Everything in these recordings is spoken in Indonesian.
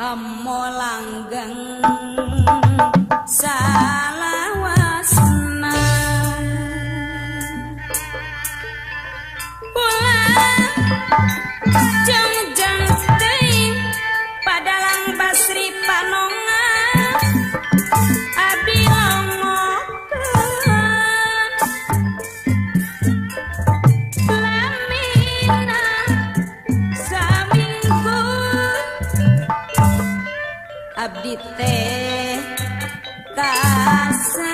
amo langgeng salawasna pulang jangjang teuing padalang basri panonga abi longokeun lamina saminggu abdi teh kasepian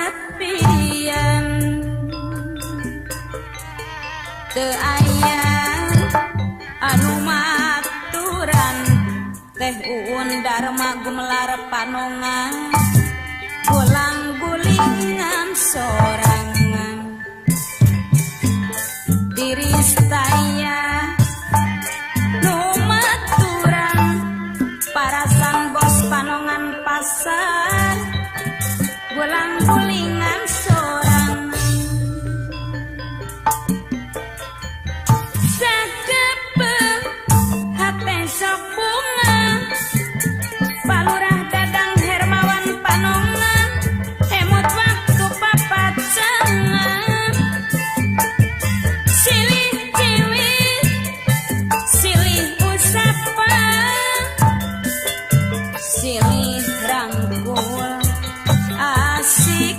teu aya anu maturan teh uun Dharma gumelar panongan gulang gulingan sorangan diri saya nu maturan parasan bos panongan pasar gulang gulingan sorangan sakepeng hate sok bunga Palurah Dadang Hermawan Panongan hemut waktu papacangan silih ciwit silih usapan silih rangkul asik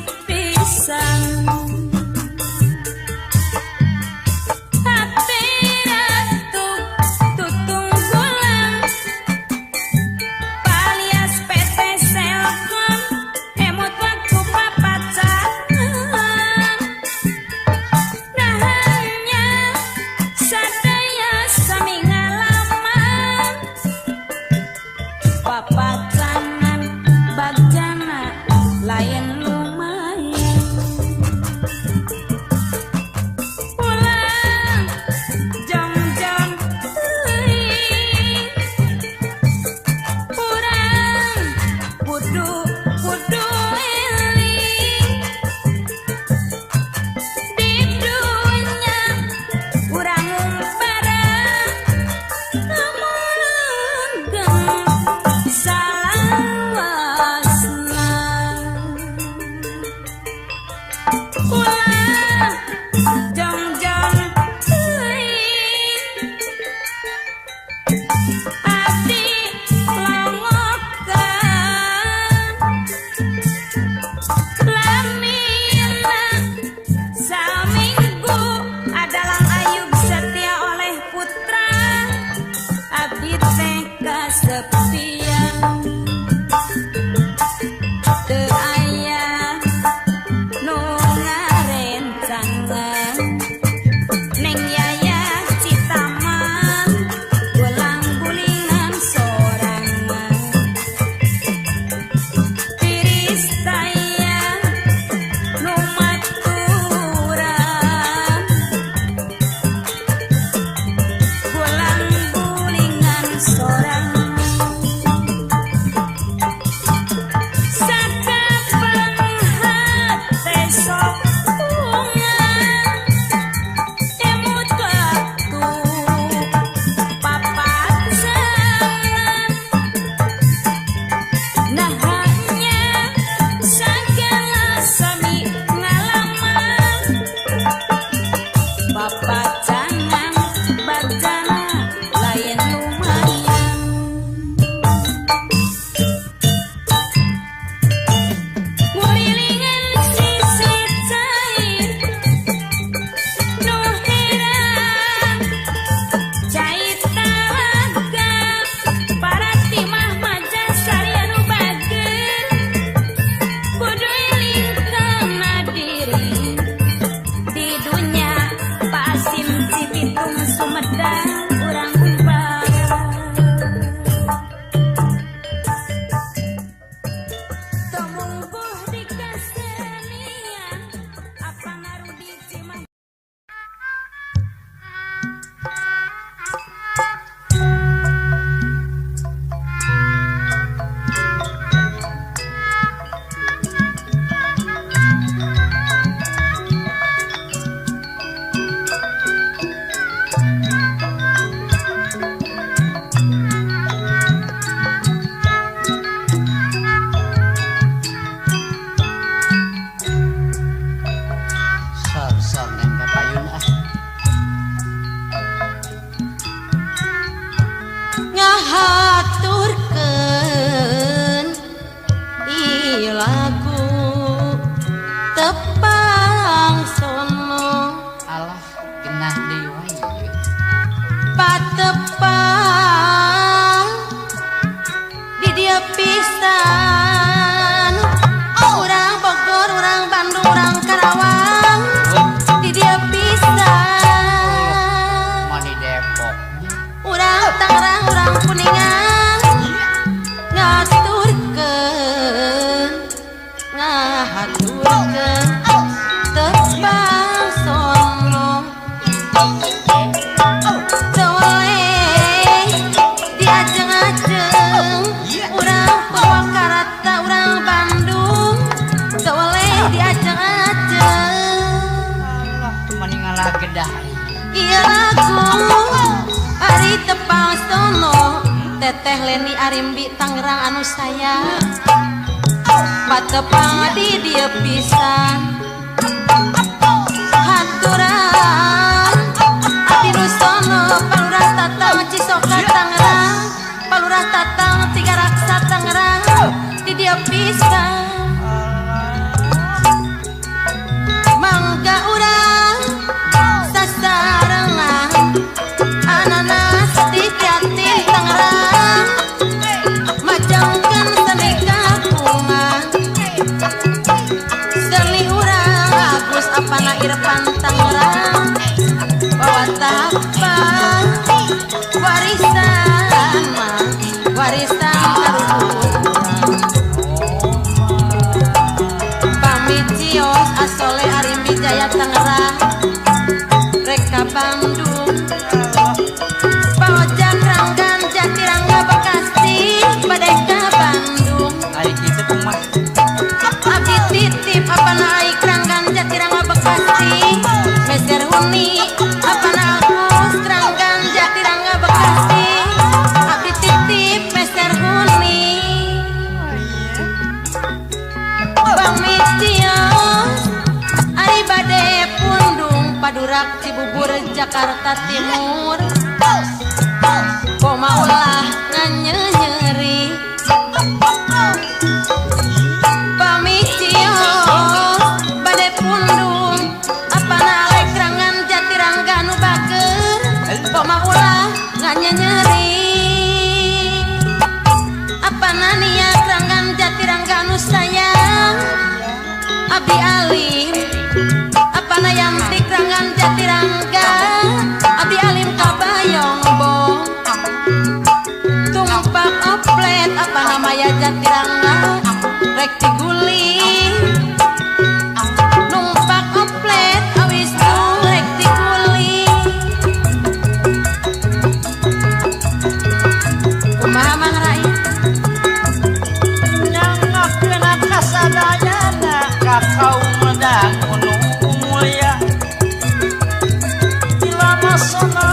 patepang sono alah genah deui wae patepang di dia pisan urang Bogor urang Bandung urang Karawang di dia pisan mani Depok urang Tangerang urang Kuningan ngaturkeun tepang sono toleh diajeng-ajeng urang Purwakarta urang Bandung toleh diajeng-ajeng alah mani ngalah gedah ieu lagu ari tepang sono Teteh Leni Arimbi Tangerang anu sayang patepang di dia pisan haturan ati nu sono Palurah Tatang Cisoka Tangerang Palurah Tatang Tiga Raksa Tangerang di dia pisan mangga urang sasarengan ananas di Jatim Tangerang majangkeun seni kapungan seni urang Agus apana Irfan Tangerang bawa tapang warisan mah warisan karuhun pamicios asole Arimbi Jaya Tangerang reka Bandung Paojak Ranggan Jatirangga Bekasi Badeka Bandung ai kitu tong mah abdi titip apana Aik Ranggan Jatirangga Bekasi Meser Huni apana Agus Ranggan Jatirangga Bekasi abdi titip Meser Huni Bang Mitios ari bade Pundung Padurak Cibubur Jakarta Timur koma ulah nganyenyeri pamicios bade Pundung apana Alek Rangan Jatirangga nu bager koma ulah nganyenyeri apana Niat Rangan Jatirangga nu sayang abdi alim apana Yantik Rangan Jatirangga abdi alim kabayong bong tumpak oplet apa namanya Jatirangga rek diguling numpak oplet awis rek diguling kumaha Mang Rai nyangakeun kasadayana ka kaum medang gunung mulia dilama sono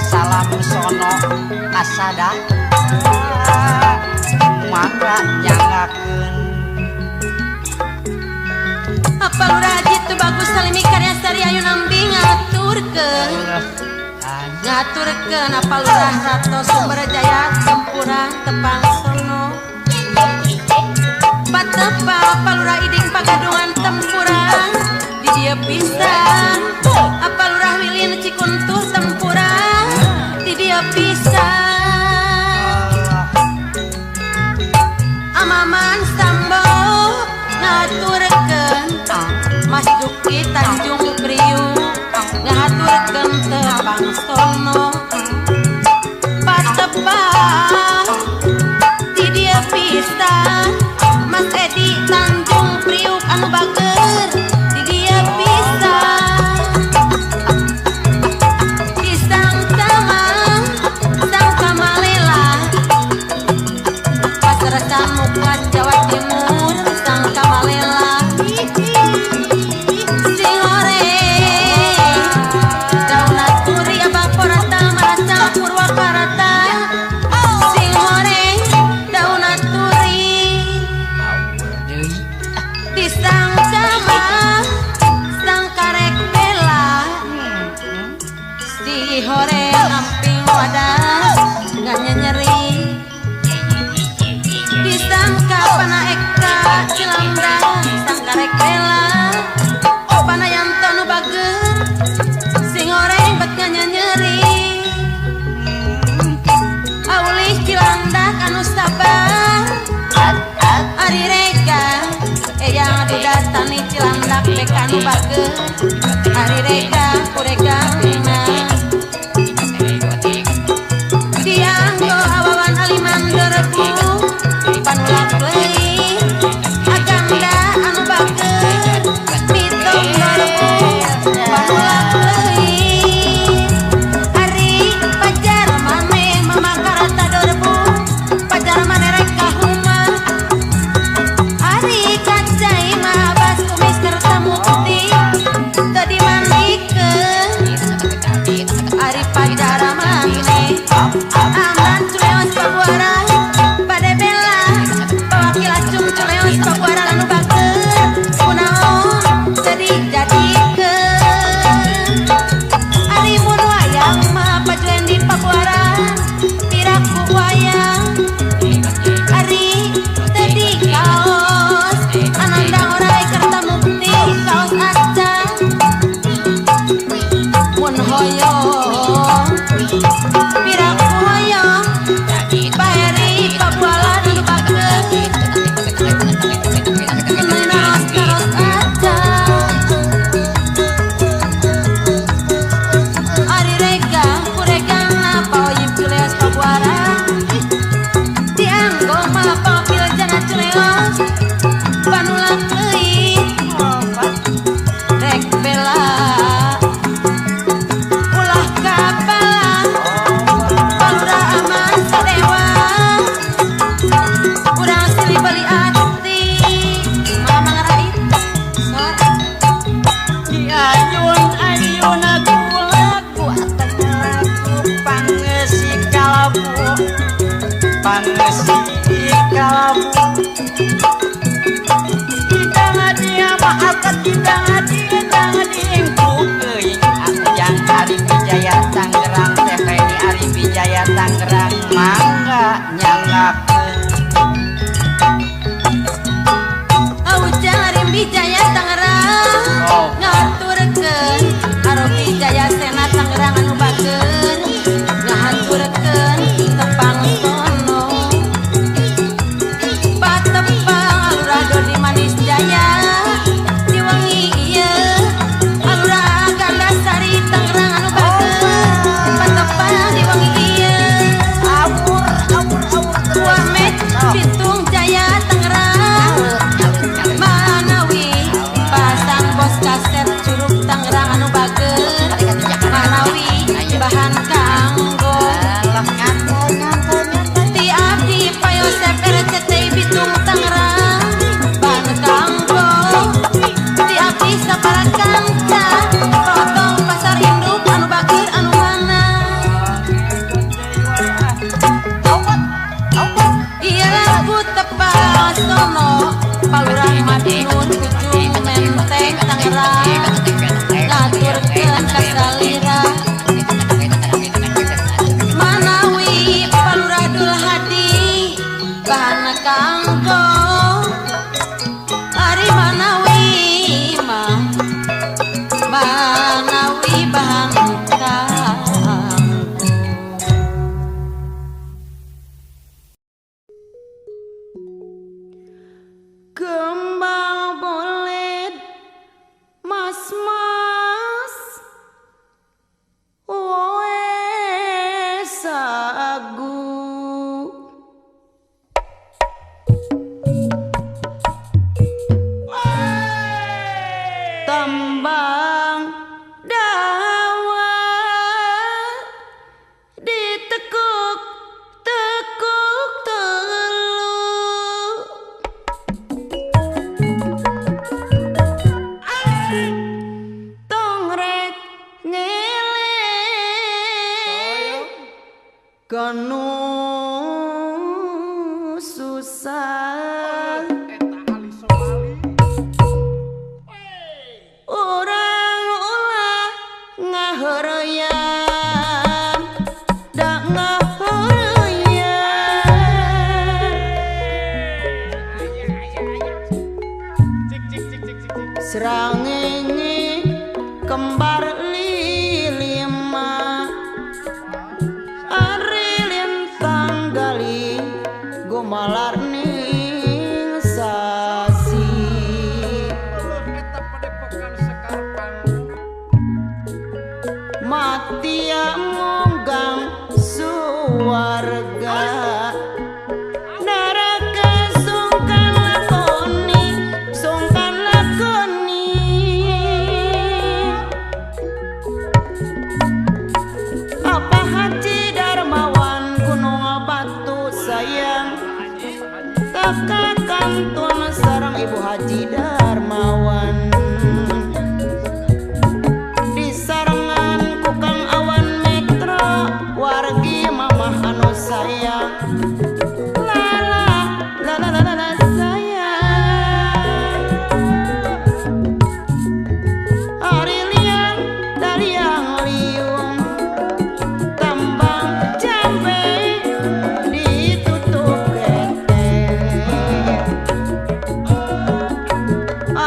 salam sono kasada mangga nyangakeun apa lurah jitu bagus salimi karya sari ayu nambi ngaturkeun apa lurah Rato Sumber Jaya Sempura Tepang Sono patepa palurah Iding Pagadungan Tempuran di dia pisan apa lurah Wilin Cikuntuh Tempuran di dia pisan Amaman Sambo ngaturkeun Mas Duki Tanjung Priuk ngaturkeun Tepang Sono patepa di dia pisan Mas Edi Tanjung Priuk anu bager di dia pisan pisang tamang sang kamalela pasarasan muka Jawa Timur sang kamalela singore daunat turi abang porata marasa Purwakarta balak bekan bageus ari rega kurega dianggo awawan aliman derbu panulak leuing aganda anu bageus mitom derbu panulak leuing ari pajar maneh mamakar derbu pajar maneh rek kahuma ari kacai mah bas kumis kerta mukti tadi mandikeun ari pajar maneh aman culeos pabuara bade bela pawakil acung culeos pabuara anu bageus kunaon tadi jadikeun ari mun wayang mah pajuen di pabuara tiraku wayang ari tadi kaos ananda orai kerta mukti kaos acang mun hoyong piraku hoyong baeri pabualan anu bageus naos kaos acang ari rega kuregana paoyib culeos pabuara dianggo mah paokil jana culeos panulak leuing rek bela ulah kapalang palura aman sadewa urang silih bali ati mama ngarait sor Ayun aku lagu pangesi kalabu tidak dia maafkan tidak diingku euy aku yang Ari Wijaya Tangerang teh ini Ari Wijaya Tangerang mangga nyangakeun Ujang Ari Wijaya Tangerang ngaturkeun Ari Wijaya Sena Tangerang anu bageun ngaturkeun tepang sono patepang alura Dodi Manis Jaya diwangi ieu alura Ganda Sari Tangerang anu bageun patepang diwangi ieu Wamet Pitung Jaya Tangerang Manawi pasang bos kaset Curug Tangerang anu bageun Manawi bahan kanggo ti abdi payosep RCTI Bitung Tangerang bahan kanggo ti abdi sabarakan kanca potong pasar induk anu bakir anu mana iya lagu tepas sono palurah Madiun ujung Menteng Tangerang ngaturkeun kasalira Manawi palurah Dul Hadi bahan kanggo ari Manawi mah Manawi bahan kanggo kembang bulet mas-mas woe sagu tambang dawa ditekuk tekuk telu tongrek ngeleng kanu susah orang ulah ngaheureuyan da ngaheureuyan serangenge kembar lilima ari lintang gali gumalar ning sasi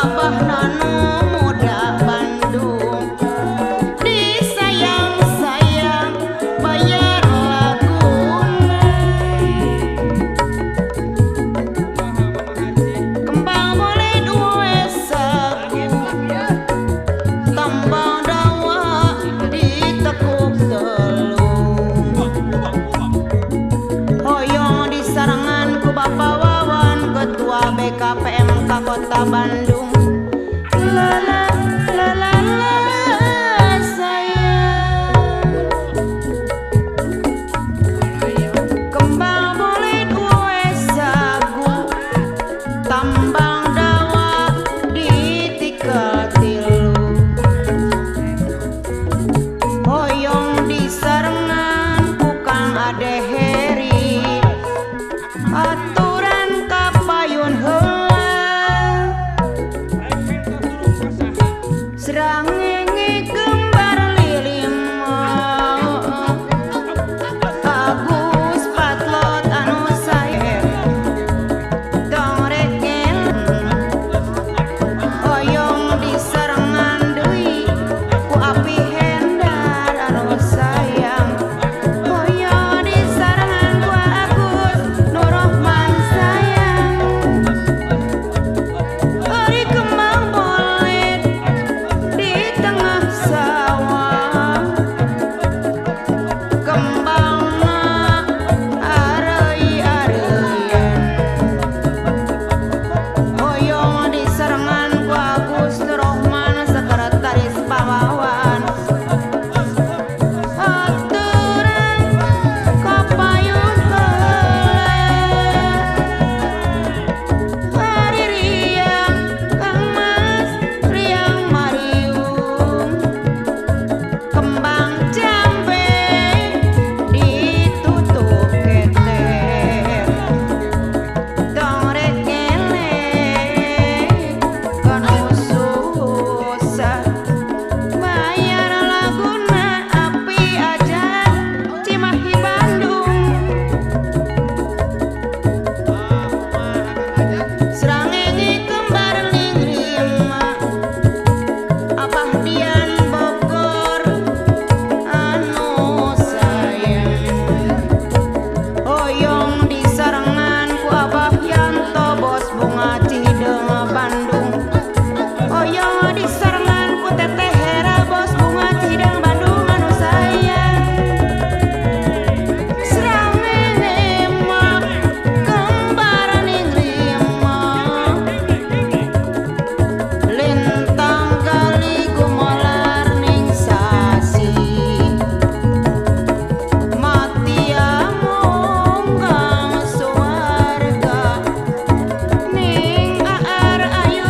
Abah Nano muda Bandung disayang-sayang bayar laguna kembang boleh dua sagu tambang dawa ditekuk telung hoyong di sarangan ku Bapak Wawan Ketua BKPMK Kota Bandung lala lala sayang kembang boleh dua sagu tambang dawa ditika tilu hoyong di sarangan kukang ade heri aturan kapayun heula serangenge kembar lilim Agus patlot anu sae doreken hoyong di sarangan deui ku api hendar anu sayang hoyong di sarangan ku Agus Nurrohman sayang ari kembang bolet di tengah sawah kembangna arei-areian hoyong di sarangan ku Agus Nurrohman sekretaris pawawan aturan kapayun heula hari riang Kang Mas riang mariung kembang jambe ditutup ketek dorek kele kanu susah bayar laguna api aja Cimahi Bandung serangenge kembar lingrima Abah Dian Bogor anu sayang hoyong di sarangan ku Abah Yanto bos bunga Cihideung Bandung hoyong di sarangan ku Teteh Hera bos bunga Cihideung Bandung anu sayang serangenge mah kembar lingrima lintang kali gumolar ning sasi matia monggang suarga ning aar ayu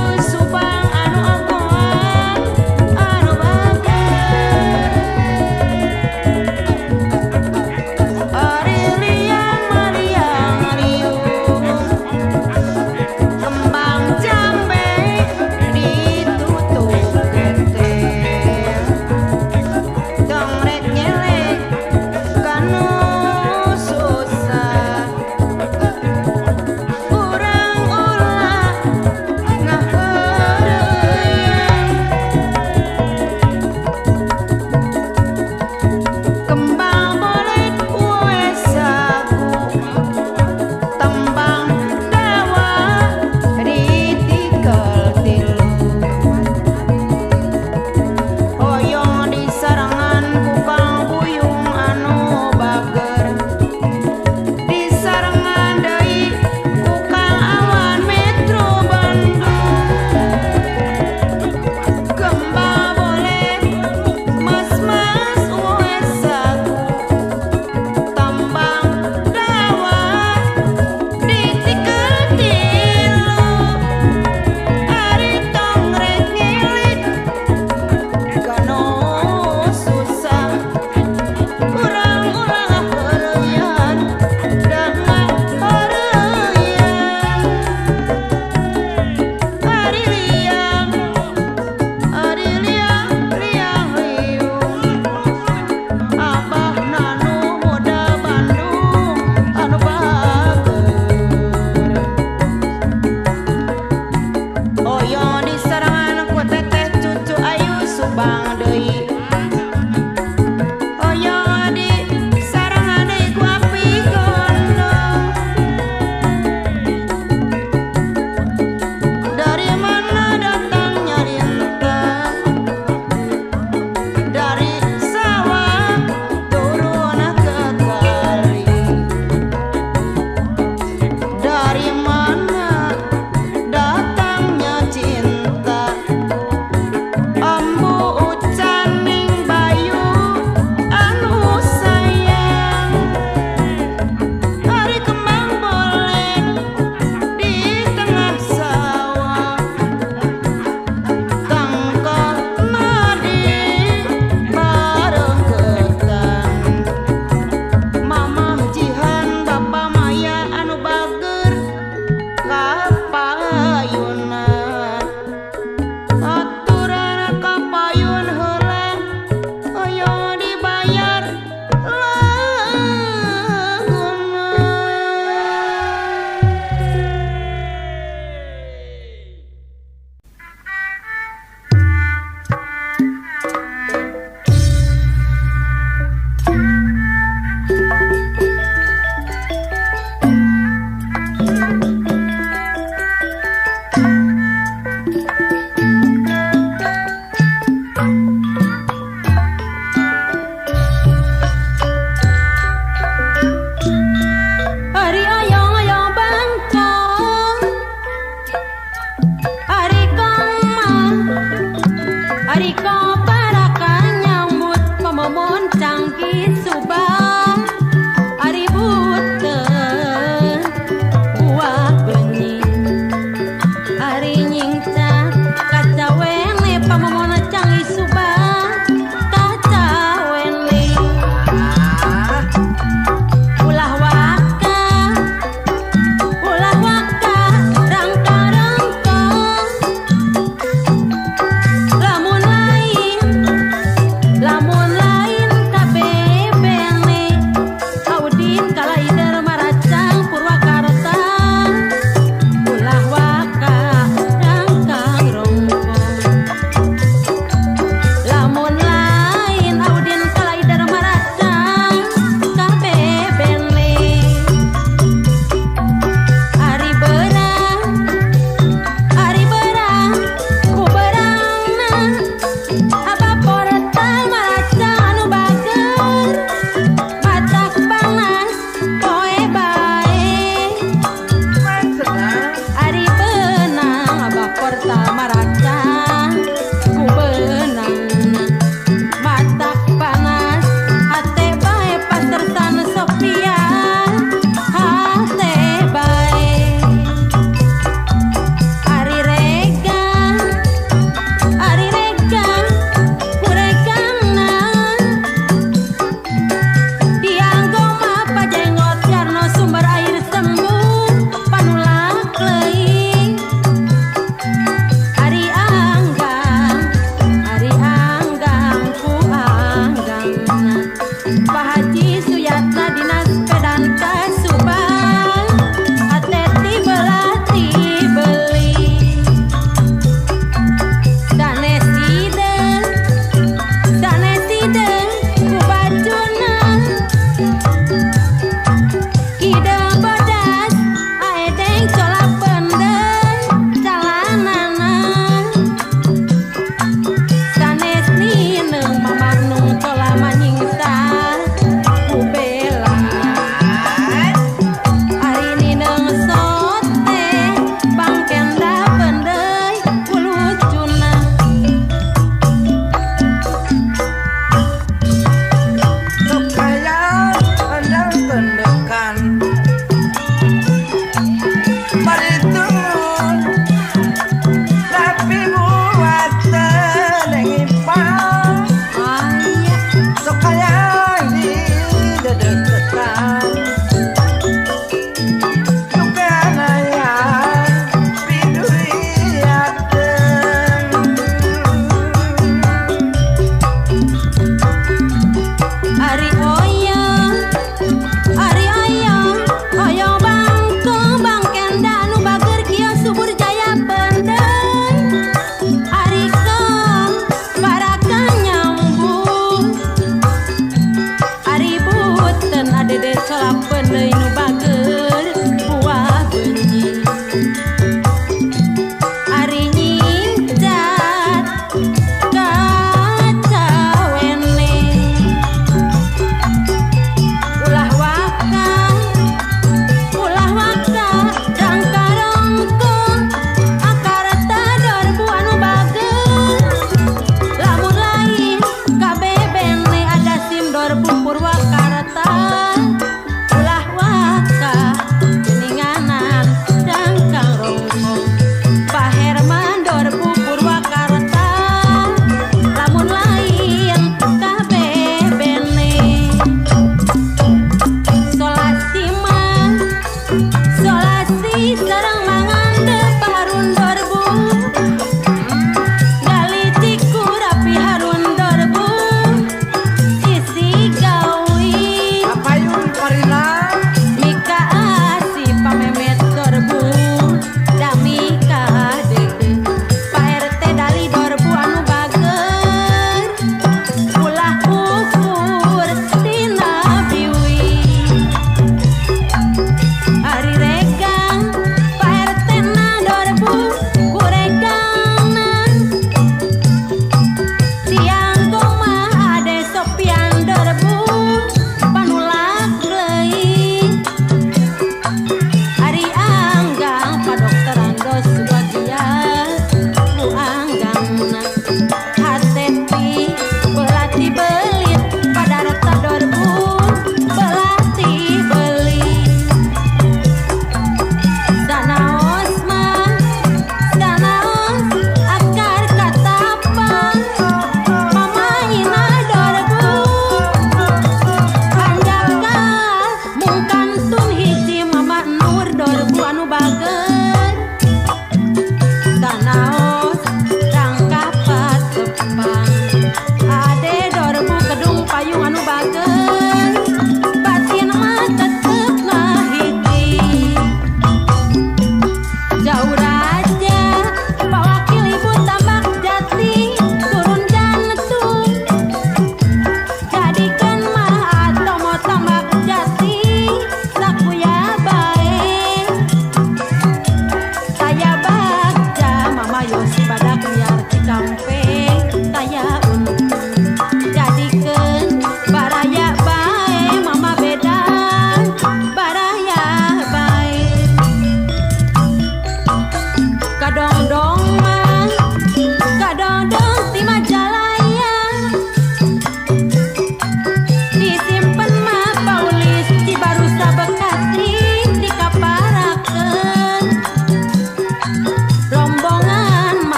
Nalika baraka nyambut pemomon cangkih subang ari buten buah bening ari